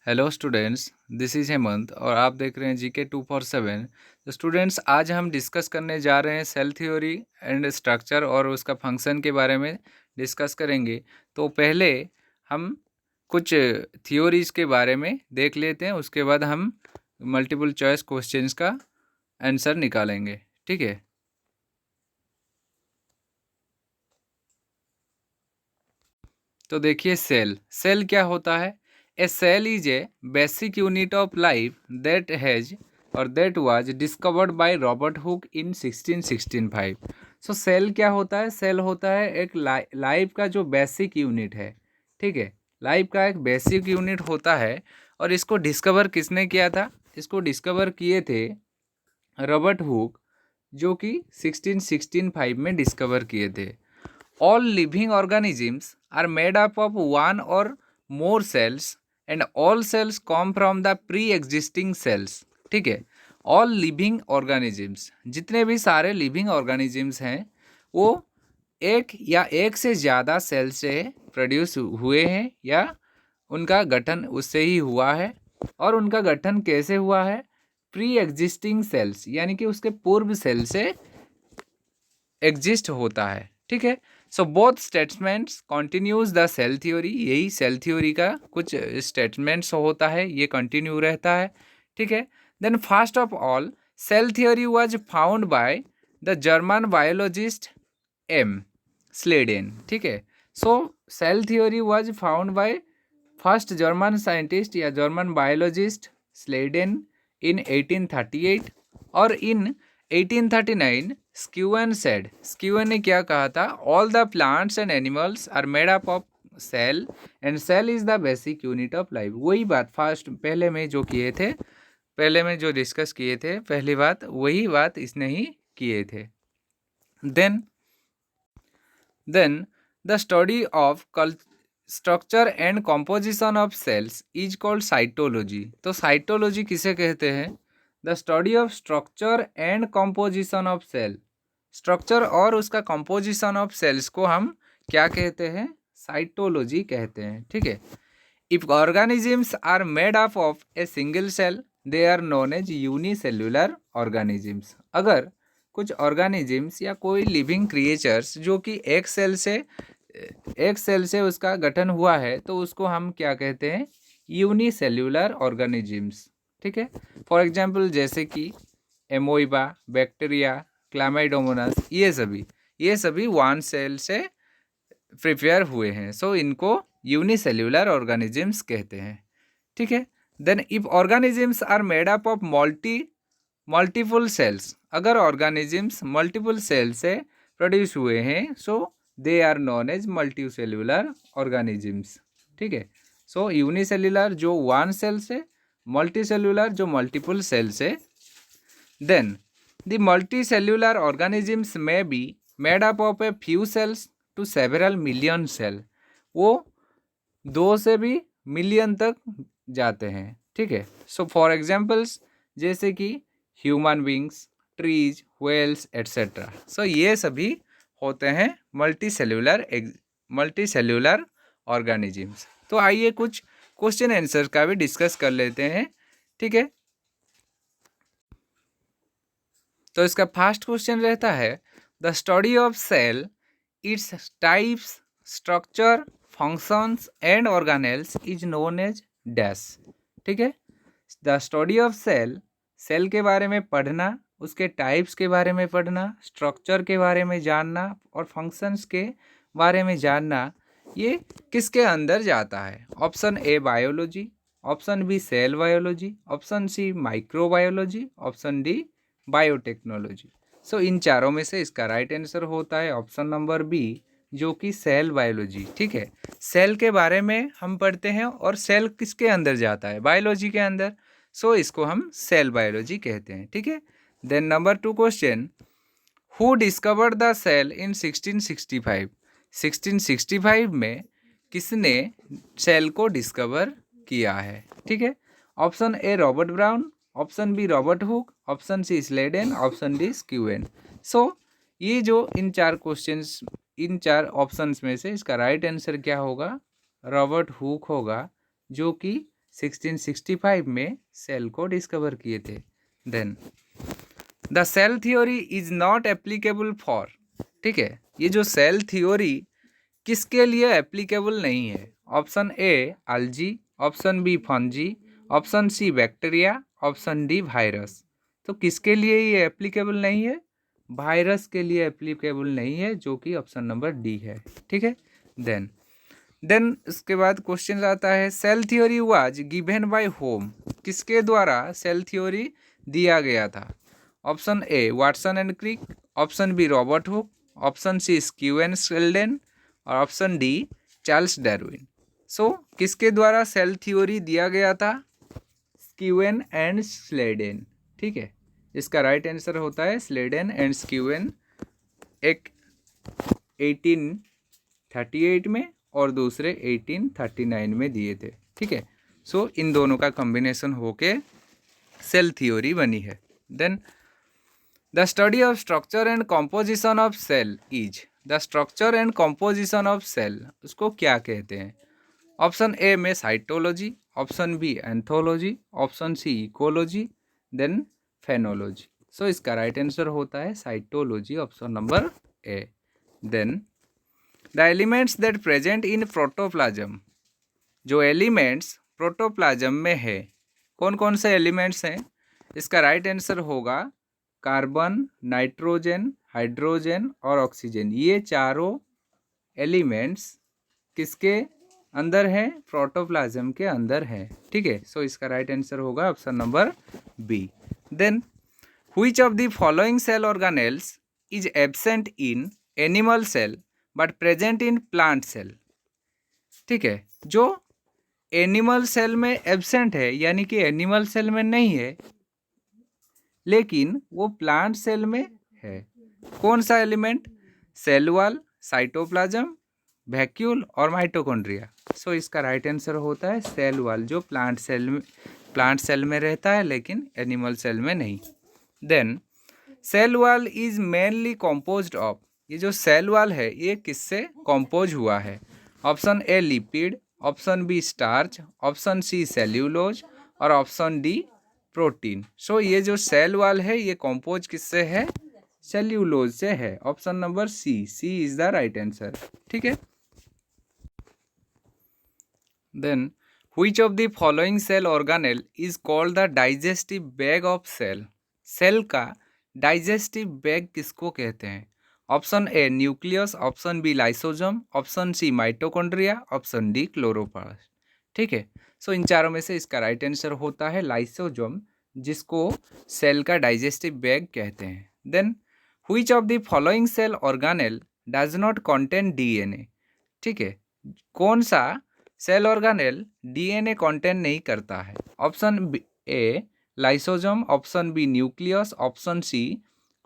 Hello students, this is Hemant और आप देख रहे हैं जीके 247। तो स्टूडेंट्स, आज हम डिस्कस करने जा रहे हैं सेल थ्योरी एंड स्ट्रक्चर और उसका फंक्शन के बारे में डिस्कस करेंगे। तो पहले हम कुछ थ्योरीज के बारे में देख लेते हैं, उसके बाद हम मल्टीपल चॉइस क्वेश्चंस का आंसर निकालेंगे। ठीक है। तो देखिए, सेल क्या होता है। A cell is a basic unit of life that has और that was discovered by Robert Hooke in 1665। So cell क्या होता है? सेल होता है एक लाइफ का जो बेसिक यूनिट है। ठीक है, लाइफ का एक बेसिक यूनिट होता है। और इसको डिस्कवर किसने किया था? इसको डिस्कवर किए थे रॉबर्ट हुक, जो कि 1665 में डिस्कवर किए थे। All living organisms are made up of one or more cells and all cells come from the pre-existing cells। ठीक है, all living organisms, जितने भी सारे living organisms हैं वो एक या एक से ज़्यादा सेल से प्रोड्यूस हुए हैं या उनका गठन उससे ही हुआ है। और उनका गठन कैसे हुआ है? प्री एग्जिस्टिंग सेल्स, यानी कि उसके पूर्व सेल से एग्जिस्ट होता है। ठीक है। So both statements continues the cell theory. यही सेल थ्योरी का कुछ स्टेटमेंट्स होता है, ये कंटिन्यू रहता है। ठीक है। Then first of all, cell theory was found by the German biologist M Schleiden. ठीक है। So cell theory was found by first German scientist या जर्मन बायोलॉजिस्ट स्लेडेन इन 1838। और इन 1839 स्क्यूएन सेड, स्क्यूएन ने क्या कहा था? All the plants and animals are made up of cell and cell is the basic unit of life. वही बात first पहले में जो किए थे, पहले में जो डिस्कस किए थे, पहली बात वही बात इसने ही किए थे। Then the study of structure and composition of cells is called cytology. तो साइटोलॉजी किसे कहते हैं? The study of structure and composition of cell. Structure और उसका कॉम्पोजिशन ऑफ सेल्स को हम क्या कहते हैं? साइटोलॉजी कहते हैं। ठीक है। If organisms are made up of a single cell they are known as unicellular organisms. अगर कुछ ऑर्गेनिजम्स या कोई लिविंग क्रिएचर्स जो कि एक सेल से उसका गठन हुआ है तो उसको हम क्या कहते हैं? Unicellular organisms. ठीक है। फॉर एग्जांपल जैसे कि एमोइबा, बैक्टीरिया, क्लामाइडोमोनास, ये सभी वन सेल से प्रिपेयर हुए हैं। सो इनको यूनिसेल्युलर ऑर्गेनिजम्स कहते हैं। ठीक है। Then if organisms are made up of multiple cells, अगर ऑर्गेनिजम्स मल्टीपल सेल से प्रोड्यूस हुए हैं so they are known as multicellular organisms. ठीक है। सो यूनिसेल्युलर जो वन सेल से, मल्टीसेल्युलर जो मल्टीपल सेल से। देन द मल्टीसेल्युलर ऑर्गेनिजम्स में be made up of a few cells to several million cell. वो 2 से भी मिलियन तक जाते हैं। ठीक है। सो फॉर एग्जाम्पल्स जैसे कि human beings, trees, whales etcetera. So ये सभी होते हैं मल्टीसेल्युलर ऑर्गेनिजम्स। तो आइए कुछ क्वेश्चन आंसर का भी डिस्कस कर लेते हैं। ठीक है। तो इसका फर्स्ट क्वेश्चन रहता है the study of cell, its types, structure, functions and organelles is known as dash. ठीक है। The study of cell, cell के बारे में पढ़ना, उसके टाइप्स के बारे में पढ़ना, स्ट्रक्चर के बारे में जानना और फंक्शंस के बारे में जानना, ये किसके अंदर जाता है? Option A biology, option B cell biology, option C microbiology, option D biotechnology. So इन चारों में से इसका राइट आंसर होता है ऑप्शन नंबर बी, जो कि सेल बायोलॉजी। ठीक है। सेल के बारे में हम पढ़ते हैं और सेल किसके अंदर जाता है? बायोलॉजी के अंदर। सो इसको हम सेल बायोलॉजी कहते हैं। ठीक है। Then number 2 question, who discovered the cell in 1665। 1665 में किसने सेल को डिस्कवर किया है? ठीक है। Option A Robert Brown, option B Robert Hooke, option C Schleiden, option D Schwann. So ये जो इन चार ऑप्शंस में से इसका राइट आंसर क्या होगा? रॉबर्ट हुक होगा, जो कि 1665 में सेल को डिस्कवर किए थे। Then the cell theory is not applicable for, ठीक है, ये जो सेल थ्योरी किसके लिए एप्लीकेबल नहीं है? Option A algae, option B fungi, option C bacteria, option D virus. तो किसके लिए ये एप्लीकेबल नहीं है? वायरस के लिए एप्लीकेबल नहीं है, जो कि ऑप्शन नंबर डी है। ठीक है। देन उसके बाद क्वेश्चन आता है cell theory was given by whom, किसके द्वारा सेल थ्योरी दिया गया था? Option A Watson and Crick, option B Robert Hooke, option C Schwann and Schleiden और option D Charles Darwin. So किसके द्वारा सेल थ्योरी दिया गया था? Schwann and Schleiden. ठीक है, इसका राइट आंसर होता है स्लेडेन एंड स्क्यूएन। एक 1838 में और दूसरे 1839 में दिए थे। ठीक है, सो इन दोनों का कॉम्बिनेशन होके सेल थ्योरी बनी है। Then the study of structure and composition of cell is, the structure and composition of cell उसको क्या कहते हैं? ऑप्शन ए में cytology, option B anthology, option C ecology, then phenology. So इसका right answer होता है cytology, option number A. Then the elements that present in protoplasm, जो elements protoplasm में है कौन कौन से एलिमेंट्स हैं? इसका राइट आंसर होगा कार्बन, नाइट्रोजन, हाइड्रोजन और ऑक्सीजन। ये चारों एलिमेंट्स किसके अंदर है? प्रोटोप्लाज्म के अंदर है। ठीक है, सो इसका राइट आंसर होगा option number B. Then which of the following cell organelles is absent in animal cell but present in plant cell? ठीक है, जो एनिमल सेल में एब्सेंट है यानी कि एनिमल सेल में नहीं है लेकिन वो प्लांट सेल में है, कौन सा element? Cell wall, cytoplasm, vacuole और माइटोकॉन्ड्रिया। सो इसका राइट आंसर होता है सेल वॉल, जो प्लांट सेल में रहता है लेकिन एनिमल सेल में नहीं। Then cell wall is mainly composed of, ये जो सेल वॉल है ये किससे कंपोज हुआ है? Option A lipid, option B starch, option C cellulose और ऑप्शन डी प्रोटीन। सो ये जो सेल वॉल है ये कंपोज किससे है? सेल्यूलोज से है। Option number C, C is the right answer. ठीक है। Then which of the following cell organelle is called the digestive bag of cell, cell का डाइजेस्टिव बैग किसको कहते हैं? Option A nucleus, option B lysosome, option C mitochondria, option D chloroplast. ठीक है, सो इन चारों में से इसका राइट आंसर होता है लाइसोजोम, जिसको सेल का डाइजेस्टिव बैग कहते हैं। Then which of the following cell organelle does not contain DNA? ठीक है, कौन सा सेल ऑर्गेनेल डीएनए कंटेन नहीं करता है? Option A lysosome, option B nucleus, option C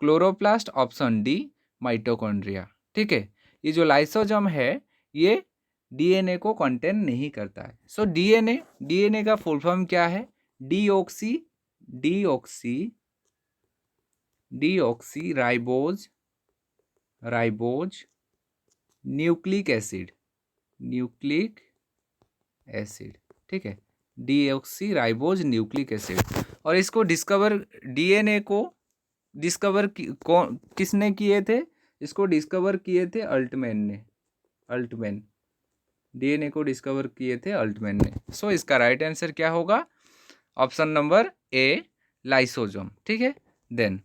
chloroplast, option D mitochondria. ठीक है, ये जो लाइसोजोम है ये डीएनए को कंटेन नहीं करता है। सो डीएनए का फुल फॉर्म क्या है? Deoxy ribose nucleic acid. ठीक है, डीऑक्सी राइबोज न्यूक्लिक एसिड। और इसको डीएनए को डिस्कवर किसने किए थे? इसको डिस्कवर किए थे अल्टमैन। डीएनए को डिस्कवर किए थे अल्टमैन ने। सो इसका राइट आंसर क्या होगा? Option number A lysosome. ठीक है। Then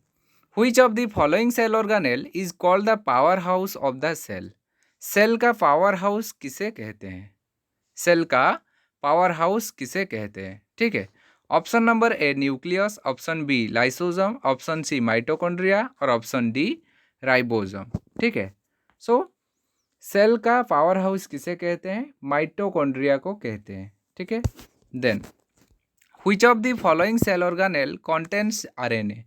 which of the following cell organelle is called the powerhouse of the cell, cell का पावर हाउस किसे कहते हैं? सेल का पावर हाउस किसे कहते हैं? ठीक है, option number A nucleus, option B lysosome, option C mitochondria और ऑप्शन डी राइबोसोम। ठीक है, सो सेल का पावर हाउस किसे कहते हैं? माइटोकॉन्ड्रिया को कहते हैं। ठीक है। Then which of the following cell organelle contains RNA,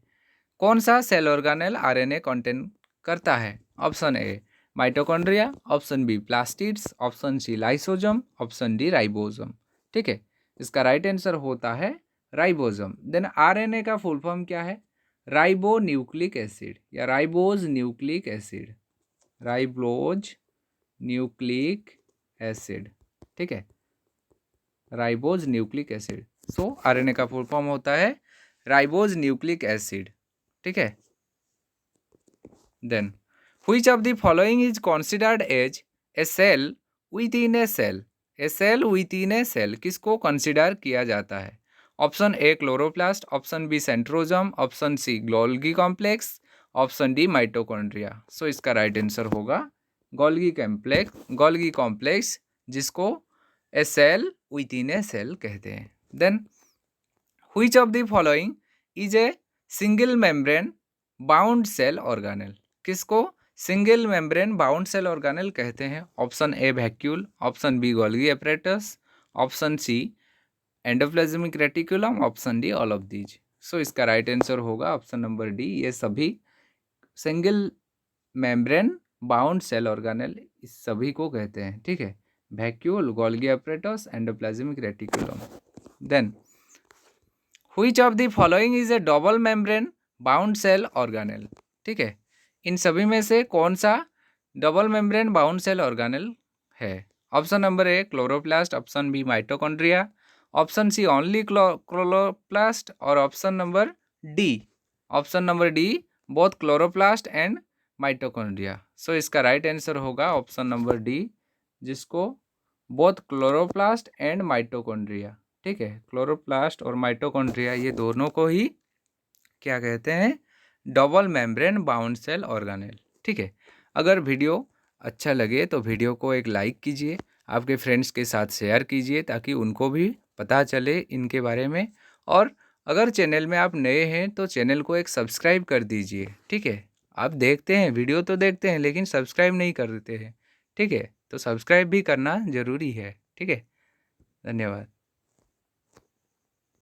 कौन सा सेल ऑर्गेनेल आरएनए कंटेन करता है? Option A mitochondria, option B plastids, option C lysosome, option D ribosome. ठीक है, इसका राइट आंसर होता है राइबोसोम। देन आरएनए का फुल फॉर्म क्या है? राइबो न्यूक्लिक एसिड या ribose nucleic acid, ribose nucleic acid. ठीक है, ribose nucleic acid. So RNA का फुल फॉर्म होता है राइबोज न्यूक्लिक एसिड, ठीक है। Then which of the following is considered as a cell within a cell? A cell within a cell किसको consider किया जाता है? Option A chloroplast, option B centrosome, option C Golgi complex, option D mitochondria. So इसका right answer होगा Golgi complex, जिसको a cell within a cell कहते हैं। Then which of the following is a single membrane bound cell organelle? किसको single membrane bound cell organelle कहते हैं? Option A vacuole, option B Golgi apparatus, option C endoplasmic reticulum, option D all of these. So इसका right answer होगा option number D, ये सभी single membrane bound cell organelle इस सभी को कहते हैं, ठीक है। Vacuole, Golgi apparatus, endoplasmic reticulum. Then which of the following is a double membrane bound cell organelle? ठीक है, इन सभी में से कौन सा double membrane bound cell organelle है? Option number A chloroplast, option B mitochondria, option C only chloroplast, और option number D both chloroplast and mitochondria. So इसका राइट आंसर होगा ऑप्शन नंबर डी, जिसको बोथ क्लोरोप्लास्ट एंड माइटोकॉन्ड्रिया, ठीक है। Chloroplast और mitochondria ये दोनों को ही क्या कहते हैं? Double membrane bound cell organelle, ठीक है। अगर वीडियो अच्छा लगे तो वीडियो को एक लाइक कीजिए, आपके फ्रेंड्स के साथ शेयर कीजिए ताकि उनको भी पता चले इनके बारे में। और अगर चैनल में आप नए हैं तो चैनल को एक सब्सक्राइब कर दीजिए, ठीक है। आप देखते हैं, वीडियो तो देखते हैं लेकिन सब्सक्राइब नहीं करते हैं, ठीक है। तो सब्सक्राइब भी करना ज़रूरी है, ठीक है। धन्यवाद।